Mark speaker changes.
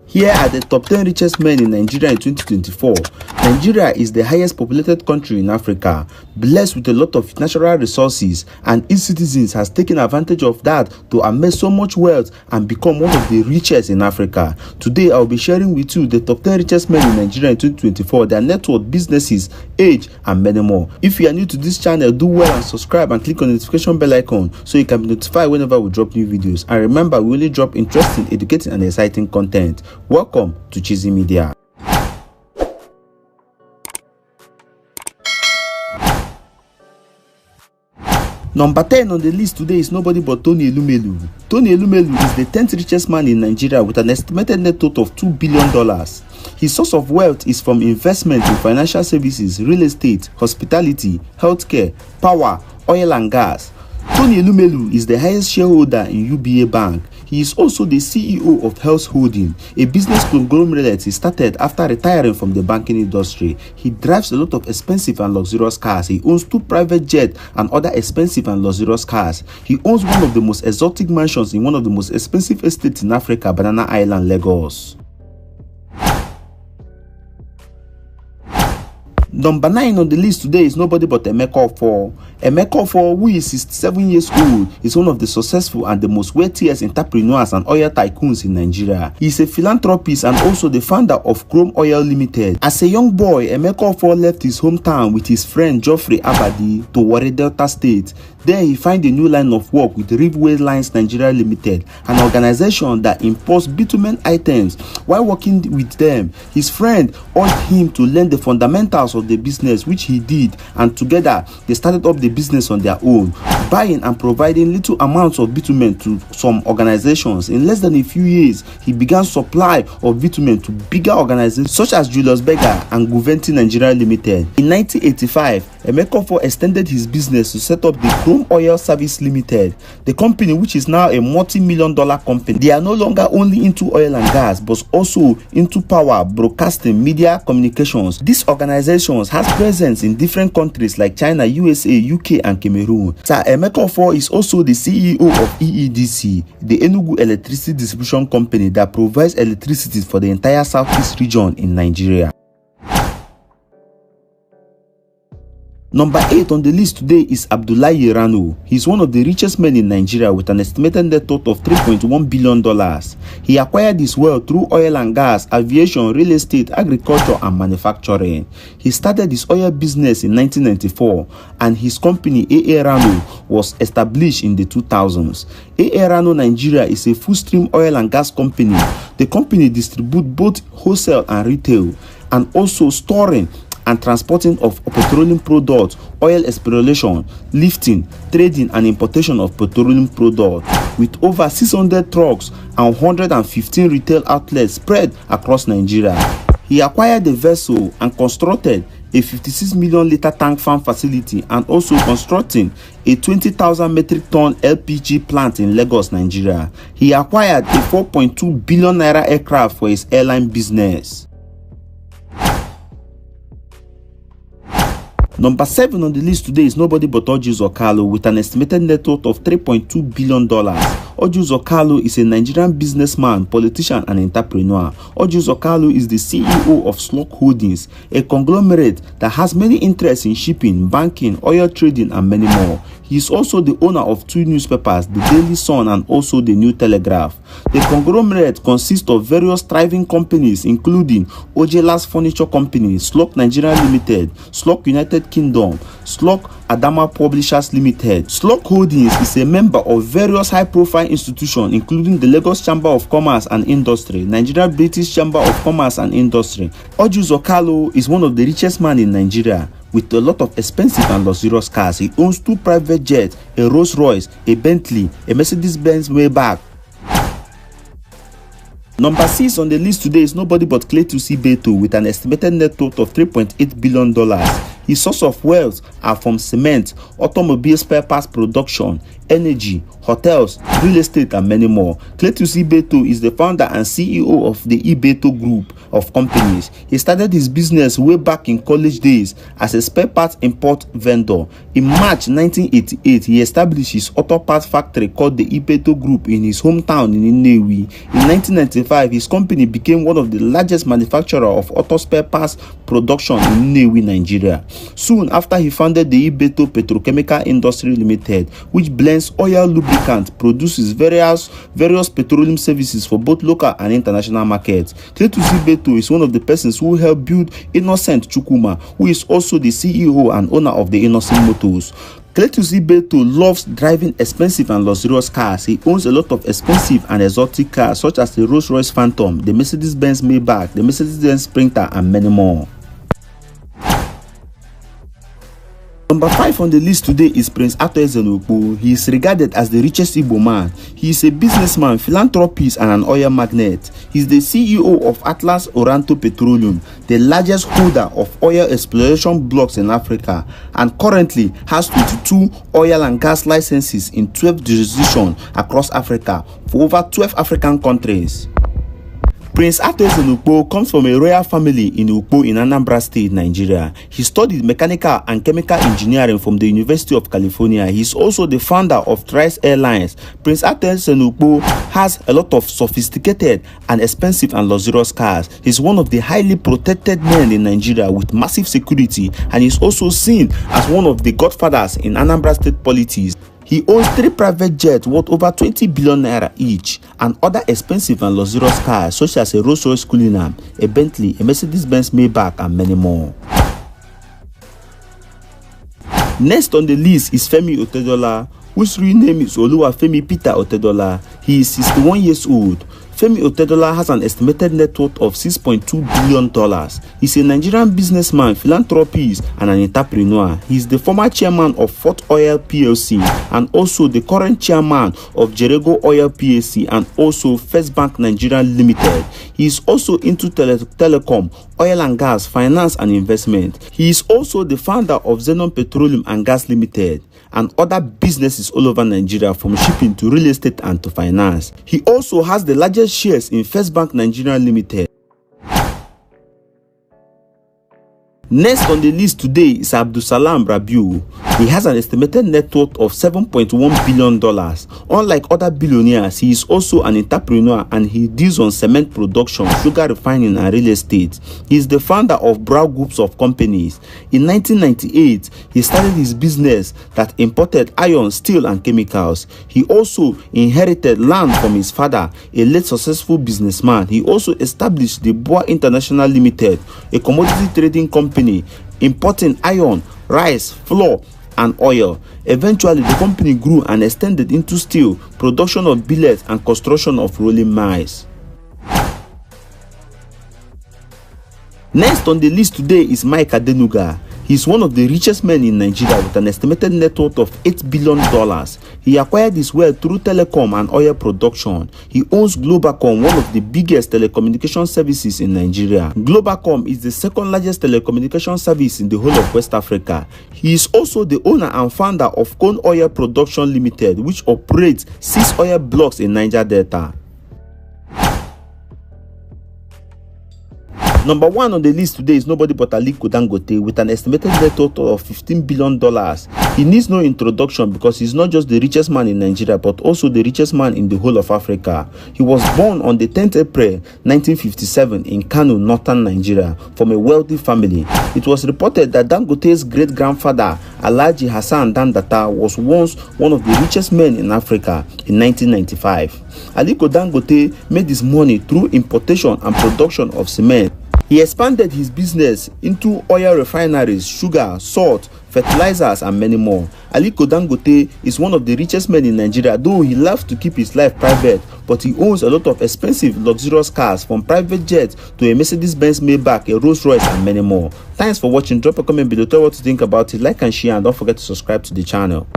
Speaker 1: Here are the top 10 richest men in Nigeria in 2024. Nigeria is the highest populated country in Africa, blessed with a lot of natural resources, and its citizens has taken advantage of that to amass so much wealth and become one of the richest in Africa. Today, I will be sharing with you the top 10 richest men in Nigeria in 2024, their net worth, businesses, age, and many more. If you are new to this channel, do well and subscribe and click on the notification bell icon so you can be notified whenever we drop new videos. And remember, we only drop interesting, educating, and exciting content. Welcome to Cheesy Media. Number 10 on the list today is nobody but Tony Elumelu. Tony Elumelu is the 10th richest man in Nigeria with an estimated net worth of $2 billion. His source of wealth is from investment in financial services, real estate, hospitality, healthcare, power, oil and gas. Tony Elumelu is the highest shareholder in UBA Bank. He is also the CEO of Health Holding, a business conglomerate he started after retiring from the banking industry. He drives a lot of expensive and luxurious cars. He owns 2 private jets and other expensive and luxurious cars. He owns one of the most exotic mansions in one of the most expensive estates in Africa, Banana Island, Lagos. Number 9 on the list today is nobody but Emeka Ofor. Emeka Ofor, who is 67 years old, is one of the successful and the most wealthiest entrepreneurs and oil tycoons in Nigeria. He is a philanthropist and also the founder of Chrome Oil Limited. As a young boy, Emeka Ofor left his hometown with his friend Geoffrey Abadi to Warri Delta State. There he found a new line of work with Riverway Lines Nigeria Limited, an organization that imports bitumen items. While working with them, his friend urged him to learn the fundamentals of the business, which he did, and together they started up the business on their own, buying and providing little amounts of bitumen to some organizations. In less than a few years, he began supply of bitumen to bigger organizations such as Julius Berger and Guventi Nigeria Limited. In 1985, Emeka Ofor extended his business to set up the Chrome Oil Service Limited, the company which is now a multi-million-dollar company. They are no longer only into oil and gas, but also into power, broadcasting, media, communications. This organization has presence in different countries like China, USA, UK, and Cameroon. Sir Emeka Ofor is also the CEO of EEDC, the Enugu Electricity Distribution Company that provides electricity for the entire Southeast region in Nigeria. Number 8 on the list today is Abdullahi Rano. He is one of the richest men in Nigeria with an estimated net worth of $3.1 billion. He acquired his wealth through oil and gas, aviation, real estate, agriculture, and manufacturing. He started his oil business in 1994, and his company AA Rano was established in the 2000s. AA Rano Nigeria is a full-stream oil and gas company. The company distributes both wholesale and retail, and also storing and transporting of petroleum products, oil exploration, lifting, trading, and importation of petroleum products, with over 600 trucks and 115 retail outlets spread across Nigeria. He acquired the vessel and constructed a 56 million litre tank farm facility and also constructing a 20,000 metric ton LPG plant in Lagos, Nigeria. He acquired a 4.2 billion naira aircraft for his airline business. Number 7 on the list today is nobody but Orji Uzor with an estimated net worth of $3.2 billion. Orji Uzor is a Nigerian businessman, politician, and entrepreneur. Orji Uzor is the CEO of Slok Holdings, a conglomerate that has many interests in shipping, banking, oil trading, and many more. He is also the owner of 2 newspapers, the Daily Sun and also the New Telegraph. The conglomerate consists of various thriving companies including Ojela's Furniture Company, Slok Nigeria Limited, Slok United Kingdom, Slok Adama Publishers Limited. Slok Holdings is a member of various high-profile institutions including the Lagos Chamber of Commerce and Industry, Nigeria British Chamber of Commerce and Industry. Orji Uzor is one of the richest men in Nigeria with a lot of expensive and luxurious cars. He owns 2 private jets, a Rolls Royce, a Bentley, a Mercedes-Benz Maybach. Number 6 on the list today is nobody but Cletus Ibeto with an estimated net worth of $3.8 billion. His source of wealth are from cement, automobile spare parts production, energy, hotels, real estate, and many more. Cletus Ibeto is the founder and CEO of the Ibeto Group of companies. He started his business way back in college days as a spare parts import vendor. In March 1988, he established his auto parts factory called the Ibeto Group in his hometown in Nnewi. In 1995, his company became one of the largest manufacturers of auto spare parts production in Nnewi, Nigeria. Soon after, he founded the Ibeto Petrochemical Industry Limited, which blends oil lubricant, produces various petroleum services for both local and international markets. Cletus Ibeto is one of the persons who helped build Innocent Chukwuma, who is also the CEO and owner of the Innocent Motors. Cletus Ibeto loves driving expensive and luxurious cars. He owns a lot of expensive and exotic cars such as the Rolls-Royce Phantom, the Mercedes-Benz Maybach, the Mercedes-Benz Sprinter, and many more. Number 5 on the list today is Prince Arthur Ezenokpo. He is regarded as the richest Igbo man. He is a businessman, philanthropist, and an oil magnate. He is the CEO of Atlas Oranto Petroleum, the largest holder of oil exploration blocks in Africa, and currently has 22 oil and gas licenses in 12 jurisdictions across Africa for over 12 African countries. Prince Arthur Ezenokpo comes from a royal family in Ukpo in Anambra State, Nigeria. He studied mechanical and chemical engineering from the University of California. He is also the founder of Thrice Airlines. Prince Arthur Ezenokpo has a lot of sophisticated and expensive and luxurious cars. He is one of the highly protected men in Nigeria with massive security, and is also seen as one of the godfathers in Anambra State politics. He owns 3 private jets worth over 20 billion naira each, and other expensive and luxurious cars such as a Rolls-Royce Cullinan, a Bentley, a Mercedes-Benz Maybach, and many more. Next on the list is Femi Otedola, whose real name is Oluwafemi Peter Otedola. He is 61 years old. Femi Otedola has an estimated net worth of $6.2 billion. He's a Nigerian businessman, philanthropist, and an entrepreneur. He is the former chairman of Fort Oil PLC and also the current chairman of Jerego Oil PLC and also First Bank Nigeria Limited. He is also into telecom, oil and gas, finance, and investment. He is also the founder of Xenon Petroleum and Gas Limited and other businesses all over Nigeria, from shipping to real estate and to finance. He also has the largest shares in First Bank Nigeria Limited. Next on the list today is Abdulsalam Rabiu. He has an estimated net worth of $7.1 billion. Unlike other billionaires, he is also an entrepreneur, and he deals on cement production, sugar refining, and real estate. He is the founder of Brow Groups of companies. In 1998, he started his business that imported iron, steel, and chemicals. He also inherited land from his father, a late successful businessman. He also established the Boa International Limited, a commodity trading company importing iron, rice, flour, and oil. Eventually, the company grew and extended into steel, production of billets, and construction of rolling mills. Next on the list today is Mike Adenuga. He is one of the richest men in Nigeria with an estimated net worth of $8 billion. He acquired his wealth through telecom and oil production. He owns Globacom, one of the biggest telecommunication services in Nigeria. Globacom is the second largest telecommunication service in the whole of West Africa. He is also the owner and founder of Cone Oil Production Limited, which operates 6 oil blocks in Niger Delta. Number 1 on the list today is nobody but Aliko Dangote with an estimated net worth of $15 billion. He needs no introduction because he's not just the richest man in Nigeria but also the richest man in the whole of Africa. He was born on the 10th April 1957 in Kano, northern Nigeria, from a wealthy family. It was reported that Dangote's great-grandfather, Alhaji Hassan Dandata, was once one of the richest men in Africa in 1995. Aliko Dangote made his money through importation and production of cement. He expanded his business into oil refineries, sugar, salt, fertilizers, and many more. Aliko Dangote is one of the richest men in Nigeria, though he loves to keep his life private, but he owns a lot of expensive, luxurious cars, from private jets to a Mercedes-Benz Maybach, a Rolls-Royce, and many more. Thanks for watching. Drop a comment below, tell what you think about it, like and share, and don't forget to subscribe to the channel.